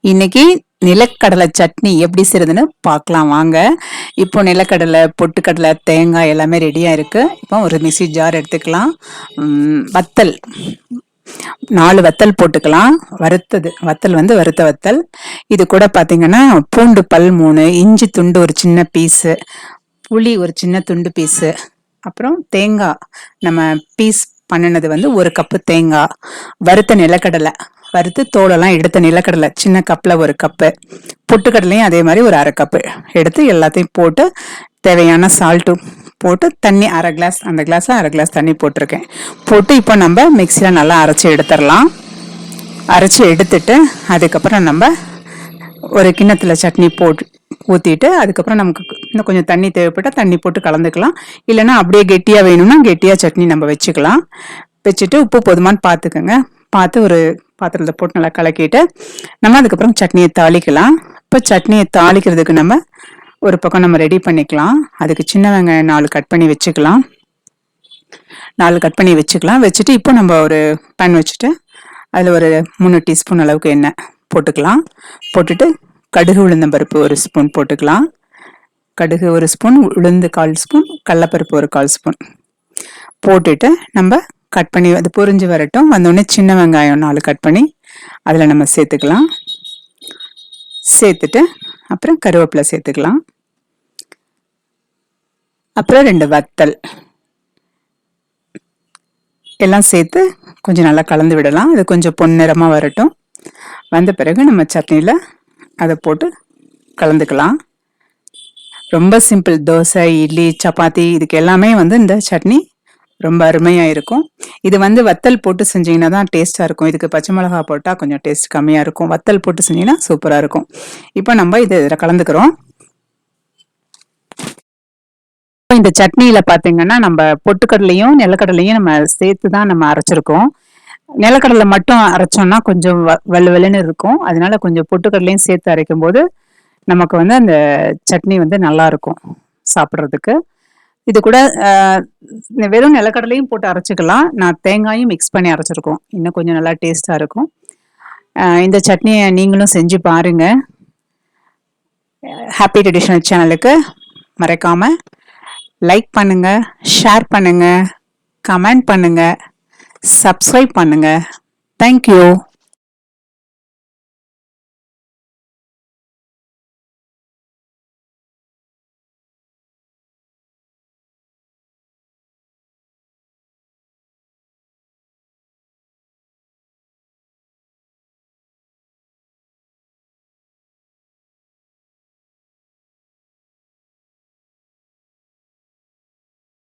இன்னைக்கு நிலக்கடலை சட்னி எப்படி செய்யறதுன்னு பார்க்கலாம் வாங்க. இப்போ நிலக்கடலை, பொட்டுக்கடலை, தேங்காய் எல்லாமே ரெடியா இருக்கு. இப்போ ஒரு மிக்ஸி ஜார் எடுத்துக்கலாம். வத்தல் 4 வத்தல் போட்டுக்கலாம். வத்தல் வந்து வறுத்த வத்தல். இது கூட பார்த்தீங்கன்னா பூண்டு பல் 3, இஞ்சி துண்டு ஒரு சின்ன பீஸு, புளி ஒரு சின்ன துண்டு பீஸு, அப்புறம் தேங்காய் நம்ம பீஸ் பண்ணினது வந்து 1 கப்பு தேங்காய், வறுத்த நிலக்கடலை, வறுத்து தோலெல்லாம் எடுத்த நிலக்கடலை சின்ன கப்பில் 1 கப்பு, பொட்டுக்கடலையும் அதே மாதிரி ஒரு 1/2 கப்பு எடுத்து எல்லாத்தையும் போட்டு தேவையான சால்ட்டு போட்டு தண்ணி 1/2 கிளாஸ், அந்த கிளாஸில் 1/2 கிளாஸ் தண்ணி போட்டிருக்கேன். போட்டு இப்போ நம்ம மிக்சியில் நல்லா அரைச்சி எடுத்துடலாம். அரைச்சி எடுத்துட்டு அதுக்கப்புறம் நம்ம ஒரு கிண்ணத்தில் சட்னி போட்டு ஊற்றிட்டு அதுக்கப்புறம் நமக்கு இன்னும் கொஞ்சம் தண்ணி தேவைப்பட்டால் தண்ணி போட்டு கலந்துக்கலாம். இல்லைன்னா அப்படியே கெட்டியாக வேணும்னா கெட்டியாக சட்னி நம்ம வச்சுக்கலாம். வச்சுட்டு உப்பு போதுமான்னு பார்த்துக்கோங்க. பார்த்து ஒரு பாத்திரத்தில் போட்டு நல்லா கலக்கிட்டு நம்ம அதுக்கப்புறம் சட்னியை தாளிக்கலாம். இப்போ சட்னியை தாளிக்கிறதுக்கு நம்ம ஒரு பக்கம் நம்ம ரெடி பண்ணிக்கலாம். அதுக்கு சின்ன வெங்காயம் 4 கட் பண்ணி வச்சுக்கலாம். 4 கட் பண்ணி வச்சுக்கலாம். வச்சுட்டு இப்போ நம்ம ஒரு பேன் வச்சுட்டு அதில் ஒரு 3 டீஸ்பூன் அளவுக்கு எண்ணெய் போட்டுக்கலாம். போட்டுட்டு கடுகு உளுந்தம்பருப்பு 1 ஸ்பூன் போட்டுக்கலாம். கடுகு 1 ஸ்பூன், உளுந்து 1/4 ஸ்பூன், கடலப்பருப்பு 1/4 ஸ்பூன் போட்டுட்டு நம்ம கட் பண்ணி அது பொரிஞ்சு வரட்டும். வந்தோடனே சின்ன வெங்காயம் 4 கட் பண்ணி அதில் நம்ம சேர்த்துக்கலாம். சேர்த்துட்டு அப்புறம் கருவேப்பிலை சேர்த்துக்கலாம். அப்புறம் 2 வத்தல் எல்லாம் சேர்த்து கொஞ்சம் நல்லா கலந்து விடலாம். அது கொஞ்சம் பொன்னிறமாக வரட்டும். வந்த பிறகு நம்ம சட்னியில் அதை போட்டு கலந்துக்கலாம். ரொம்ப சிம்பிள். தோசை, இட்லி, சப்பாத்தி இதுக்கு எல்லாமே வந்து இந்த சட்னி ரொம்ப அருமையாக இருக்கும். இது வந்து வத்தல் போட்டு செஞ்சீங்கன்னா தான் டேஸ்ட்டாக இருக்கும். இதுக்கு பச்சை மிளகா போட்டால் கொஞ்சம் டேஸ்ட் கம்மியாக இருக்கும். வத்தல் போட்டு செஞ்சீங்கன்னா சூப்பராக இருக்கும். இப்போ நம்ம இதில் கலந்துக்கிறோம். இந்த சட்னியில் பார்த்தீங்கன்னா நம்ம பொட்டுக்கடலையும் நிலக்கடலையும் நம்ம சேர்த்து தான் நம்ம அரைச்சிருக்கோம். நிலக்கடலை மட்டும் அரைச்சோம்னா கொஞ்சம் வெள்ளுன்னு இருக்கும். அதனால கொஞ்சம் பொட்டுக்கடலையும் சேர்த்து அரைக்கும் போது நமக்கு வந்து அந்த சட்னி வந்து நல்லா இருக்கும் சாப்பிட்றதுக்கு. இது கூட வெறும் நிலக்கடலையும் போட்டு அரைச்சிக்கலாம். நான் தேங்காயும் மிக்ஸ் பண்ணி அரைச்சிருக்கோம். இன்னும் கொஞ்சம் நல்லா டேஸ்டா இருக்கும். இந்த சட்னியை நீங்களும் செஞ்சு பாருங்க. ஹாப்பி ட்ரெடிஷனல் சேனலுக்கு மறக்காம லைக் பண்ணுங்க, ஷேர் பண்ணுங்க, கமெண்ட் பண்ணுங்க, சப்ஸ்கிரைப் பண்ணுங்க. தேங்க்யூ.